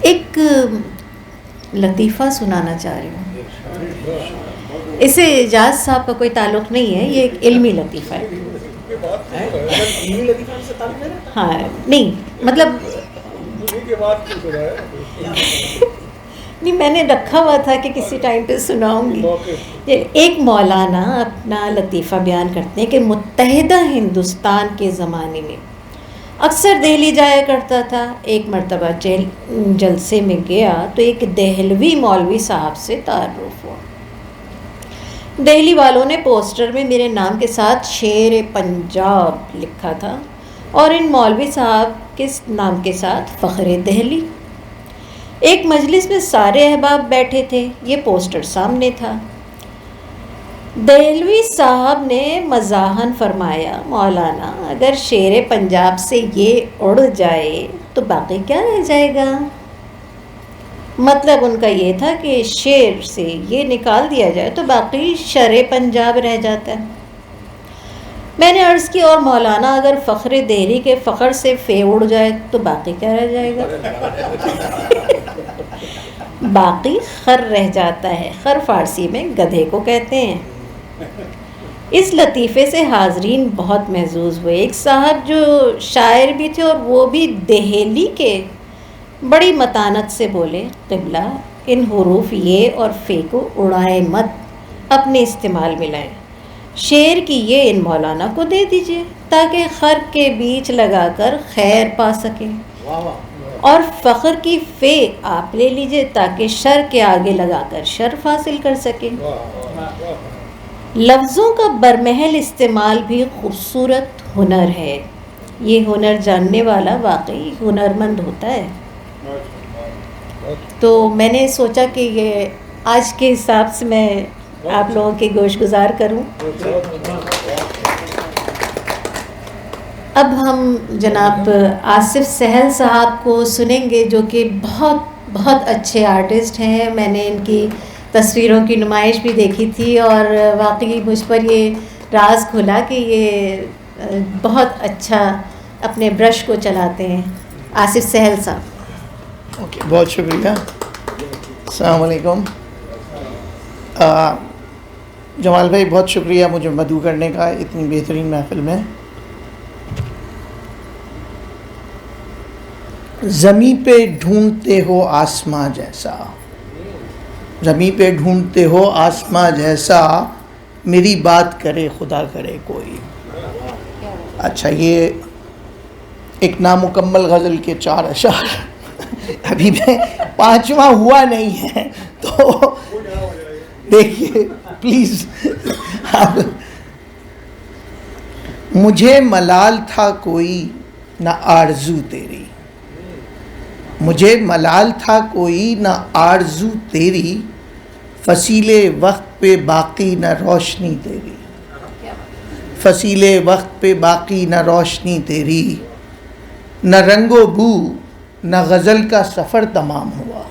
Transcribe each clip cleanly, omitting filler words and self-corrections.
ایک لطیفہ سنانا چاہ رہی ہوں. اس سے اعجاز صاحب کا کوئی تعلق نہیں ہے, یہ ایک علمی لطیفہ ہے. ہاں نہیں مطلب نہیں, میں نے رکھا ہوا تھا کہ کسی ٹائم پہ سناؤں گی. ایک مولانا اپنا لطیفہ بیان کرتے ہیں کہ متحدہ ہندوستان کے زمانے میں اکثر دہلی جایا کرتا تھا. ایک مرتبہ جلسے میں گیا تو ایک دہلوی مولوی صاحب سے تعارف ہوا. دہلی والوں نے پوسٹر میں میرے نام کے ساتھ شیر پنجاب لکھا تھا اور ان مولوی صاحب کے نام کے ساتھ فخر دہلی. ایک مجلس میں سارے احباب بیٹھے تھے, یہ پوسٹر سامنے تھا. دہلوی صاحب نے مزاحاً فرمایا, مولانا اگر شیر پنجاب سے یہ اڑ جائے تو باقی کیا رہ جائے گا. مطلب ان کا یہ تھا کہ شیر سے یہ نکال دیا جائے تو باقی شر پنجاب رہ جاتا ہے. میں نے عرض کی, اور مولانا اگر فخر دہلی کے فخر سے فے اڑ جائے تو باقی کیا رہ جائے گا. باقی خر رہ جاتا ہے. خر فارسی میں گدھے کو کہتے ہیں. اس لطیفے سے حاضرین بہت محظوظ ہوئے. ایک صاحب جو شاعر بھی تھے اور وہ بھی دہلی کے, بڑی متانت سے بولے, قبلہ ان حروف یہ اور فے کو اڑائے مت, اپنے استعمال میں لائیں. شعر کی یہ ان مولانا کو دے دیجئے تاکہ خر کے بیچ لگا کر خیر پا سکیں, اور فخر کی فے آپ لے لیجئے تاکہ شر کے آگے لگا کر شرف حاصل کر سکیں. لفظوں کا برمحل استعمال بھی خوبصورت ہنر ہے. یہ ہنر جاننے والا واقعی ہنرمند ہوتا ہے. تو میں نے سوچا کہ یہ آج کے حساب سے میں آپ لوگوں کے گوش گزار کروں. اب ہم جناب آصف سہل صاحب کو سنیں گے, جو کہ بہت بہت اچھے آرٹسٹ ہیں. میں نے ان کی تصویروں کی نمائش بھی دیکھی تھی اور واقعی مجھ پر یہ راز کھلا کہ یہ بہت اچھا اپنے برش کو چلاتے ہیں. آصف سہل صاحب. اوکے, بہت شکریہ. السلام علیکم. جمال بھائی بہت شکریہ مجھے مدعو کرنے کا اتنی بہترین محفل میں. زمیں پہ ڈھونڈتے ہو آسماں جیسا, زمیں پہ ڈھونڈتے ہو آسماں جیسا, میری بات کرے خدا کرے کوئی. اچھا, یہ ایک نامکمل غزل کے 4 اشعار, ابھی میں 5واں ہوا نہیں ہے, تو دیکھیے پلیز. مجھے ملال تھا کوئی نہ آرزو تیری, مجھے ملال تھا کوئی نہ آرزو تیری, فصیل وقت پہ باقی نہ روشنی تیری, فصیل وقت پہ باقی نہ روشنی تیری. نہ رنگ و بو نہ غزل کا سفر تمام ہوا,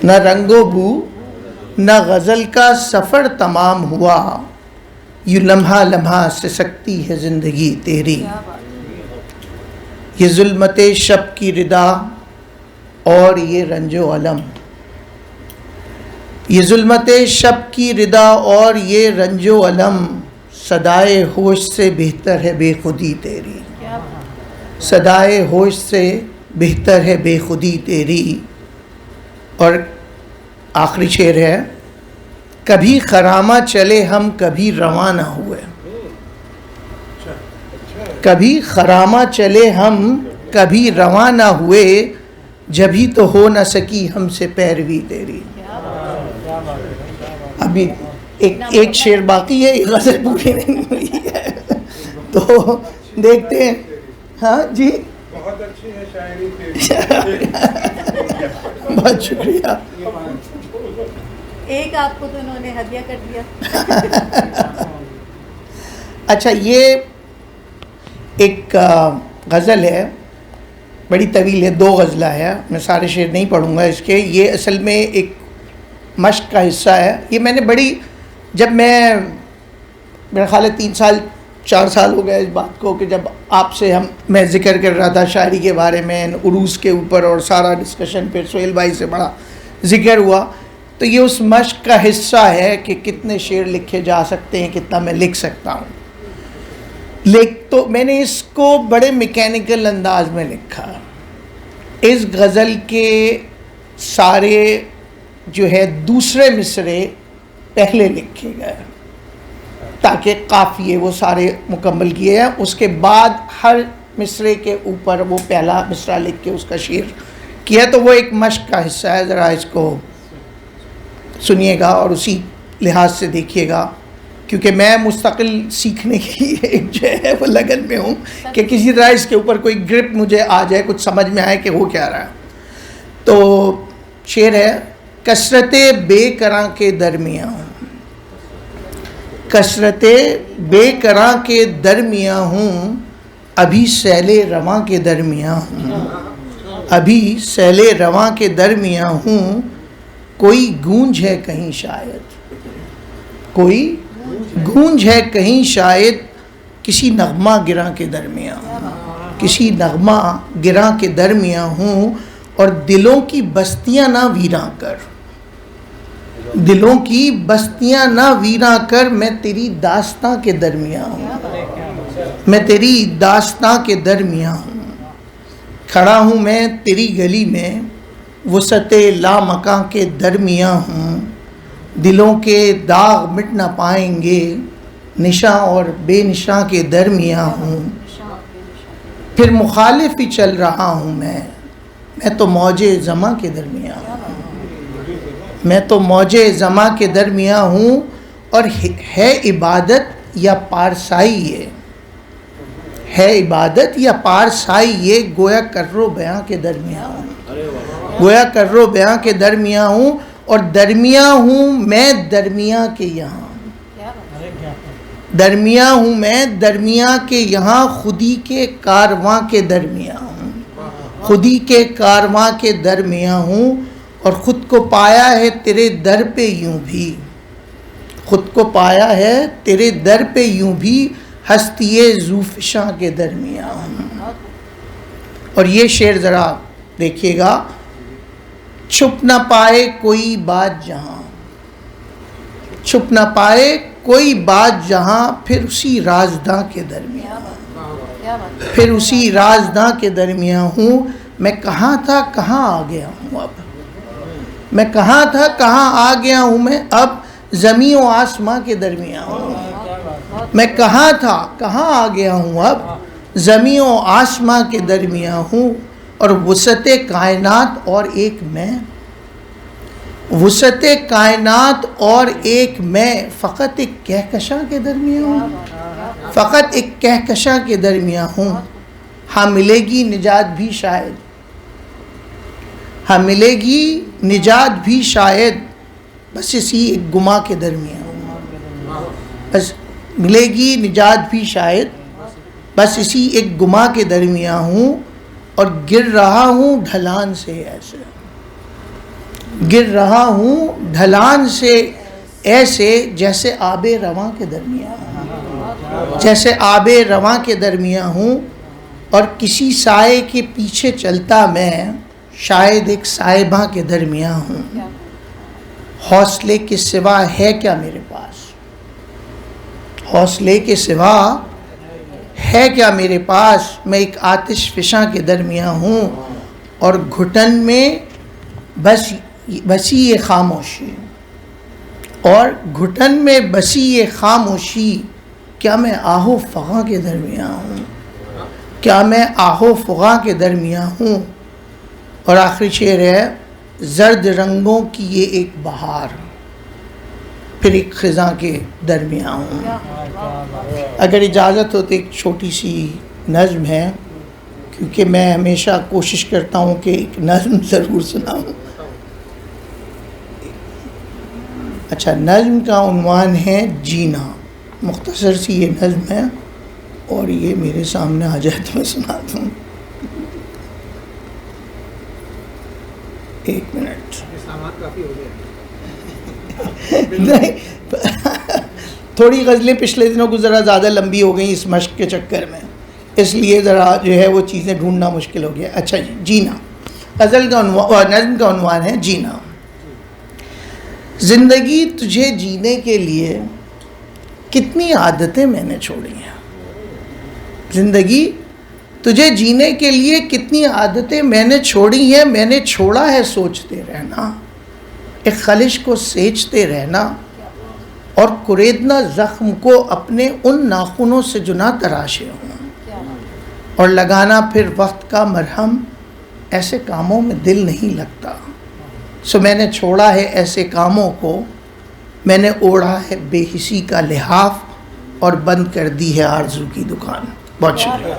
نہ رنگ و بو نہ غزل کا سفر تمام ہوا, یہ لمحہ لمحہ سسکتی ہے زندگی تیری. یہ ظلمت شب کی ردا اور یہ رنج و الم, یہ ظلمت شب کی ردا اور یہ رنج و الم, صدائے ہوش سے بہتر ہے بے خودی تیری, صدائے ہوش سے بہتر ہے بے خودی تیری. اور آخری شعر ہے, کبھی خرامہ چلے ہم کبھی رواں نہ ہوئے, کبھی خرامہ چلے ہم کبھی رواں نہ ہوئے, جبھی تو ہو نہ سکی ہم سے پیروی تیری. ابھی ایک شعر باقی ہے, یہ غزل پوری نہیں ہوئی ہے, تو دیکھتے ہیں. ہاں جی, بہت اچھی ہے شاعری تیری. بہت شکریہ. ایک آپ کو تو انہوں نے ہدیہ کر دیا. اچھا, یہ ایک غزل ہے, بڑی طویل ہے, 2 غزلہ ہے, میں سارے شعر نہیں پڑھوں گا اس کے. یہ اصل میں ایک مشق کا حصہ ہے. یہ میں نے بڑی, جب میں میرا خیال ہے 3 سال 4 سال ہو گئے اس بات کو کہ جب آپ سے میں ذکر کر رہا تھا شاعری کے بارے میں عروض کے اوپر اور سارا ڈسکشن پھر سہیل بھائی سے بڑا ذکر ہوا، تو یہ اس مشق کا حصہ ہے کہ کتنے شعر لکھے جا سکتے ہیں، کتنا میں لکھ سکتا ہوں. تو میں نے اس کو بڑے میکینیکل انداز میں لکھا. اس غزل کے سارے جو ہے دوسرے مصرے پہلے لکھے گئے تاکہ قافیے وہ سارے مکمل کیے ہیں. اس کے بعد ہر مصرے کے اوپر وہ پہلا مصرع لکھ کے اس کا شعر کیا. تو وہ ایک مشق کا حصہ ہے، ذرا اس کو سنیے گا اور اسی لحاظ سے دیکھیے گا، کیونکہ میں مستقل سیکھنے کی ایک جو ہے وہ لگن میں ہوں کہ کسی طرح اس کے اوپر کوئی گرپ مجھے آ جائے، کچھ سمجھ میں آئے کہ وہ کیا رہا ہے. تو شعر ہے: کثرت بے کراں کے درمیاں ہوں، کثرت بے کراں کے درمیاں ہوں، ابھی سیل رواں کے درمیاں ہوں، ابھی سیل رواں کے درمیاں ہوں، کوئی گونج ہے کہیں شاید، کوئی گونج ہے کہیں شاید، کسی نغمہ گراں کے درمیاں ہوں، کسی نغمہ گراں کے درمیاں ہوں، اور دلوں کی بستیاں نہ ویراں کر، دلوں کی بستیاں نہ ویراں کر، میں تیری داستاں کے درمیاں ہوں، میں تیری داستاں کے درمیاں ہوں. کھڑا ہوں میں تیری گلی میں، وسعت لامکاں کے درمیاں ہوں، دلوں کے داغ مٹ نہ پائیں گے، نشاں اور بے نشاں کے درمیاں ہوں. پھر مخالف ہی چل رہا ہوں میں تو موج زماں کے درمیاں ہوں، میں تو موج زماں کے درمیاں ہوں. اور ہے عبادت یا پارسائی یہ، ہے عبادت یا پارسائی یہ، گویا کر و بیاں کے درمیاں ہوں، گویا کر و بیاں کے درمیاں ہوں. اور درمیاں ہوں میں درمیاں کے یہاں، درمیاں ہوں میں درمیاں کے یہاں، خودی کے کارواں کے درمیاں ہوں، خودی کے کارواں کے درمیاں ہوں. اور خود کو پایا ہے تیرے در پہ یوں بھی، خود کو پایا ہے تیرے در پہ یوں بھی، ہستی ذوفشاں کے درمیاں ہوں. اور یہ شعر ذرا دیکھیے گا: چھپ نہ پائے کوئی بات جہاں، چھپ نہ پائے کوئی بات جہاں، پھر اسی رازداں کے درمیاں ہوں، پھر اسی رازداں کے درمیاں ہوں. میں کہاں تھا کہاں آ گیا ہوں اب، میں کہاں تھا کہاں آ گیا ہوں میں اب، زمین و آسماں کے درمیاں ہوں. میں کہاں تھا کہاں آ گیا ہوں اب، زمین و آسماں کے درمیاں ہوں. اور وسعت کائنات اور ایک میں، وسعت کائنات اور ایک میں، فقط ایک کہکشاں کے درمیاں ہوں، فقط ایک کہکشاں کے درمیاں ہوں. ہاں ملے گی نجات بھی شاید، ہاں ملے گی نجات بھی شاید، بس اسی ایک گما کے درمیاں ہوں، بس ملے گی نجات بھی شاید، بس اسی ایک گما کے درمیاں ہوں. اور گر رہا ہوں ڈھلان سے ایسے، گر رہا ہوں ڈھلان سے ایسے، جیسے آب رواں کے درمیاں ہوں، جیسے آب رواں کے درمیاں ہوں. اور کسی سائے کے پیچھے چلتا میں، شاید ایک صاحباں کے درمیاں ہوں. حوصلے کے سوا ہے کیا میرے پاس، حوصلے کے سوا ہے کیا میرے پاس، میں ایک آتش فشاں کے درمیاں ہوں. اور گھٹن میں بسی یہ خاموشی، اور گھٹن میں بسی یہ خاموشی، کیا میں آہو فغاں کے درمیاں ہوں، کیا میں آہو فغاں کے درمیاں ہوں. اور آخری شعر ہے: زرد رنگوں کی یہ ایک بہار، پھر ایک خزاں کے درمیاں ہوں. اگر اجازت ہو تو ایک چھوٹی سی نظم ہے، کیونکہ میں ہمیشہ کوشش کرتا ہوں کہ ایک نظم ضرور سناؤں. اچھا، نظم کا عنوان ہے جینا. مختصر سی یہ نظم ہے، اور یہ میرے سامنے آ جائے تو میں سناتا ہوں. ایک منٹ. نہیں، تھوڑی غزلیں پچھلے دنوں کو ذرا زیادہ لمبی ہو گئیں اس مشق کے چکر میں، اس لیے ذرا جو ہے وہ چیزیں ڈھونڈنا مشکل ہو گیا. اچھا جی، جینا. غزل کا نظم کا عنوان ہے جینا. زندگی تجھے جینے کے لیے کتنی عادتیں میں نے چھوڑی ہیں. زندگی تجھے جینے کے لیے کتنی عادتیں میں نے چھوڑی ہیں. میں نے چھوڑا ہے سوچتے رہنا، ایک خلش کو سینچتے رہنا، اور کریدنا زخم کو اپنے ان ناخنوں سے جو نہ تراشے ہوں، اور لگانا پھر وقت کا مرہم. ایسے کاموں میں دل نہیں لگتا. سو میں نے چھوڑا ہے ایسے کاموں کو، میں نے اوڑھا ہے بے حسی کا لحاف، اور بند کر دی ہے آرزو کی دکان. بہت شکریہ.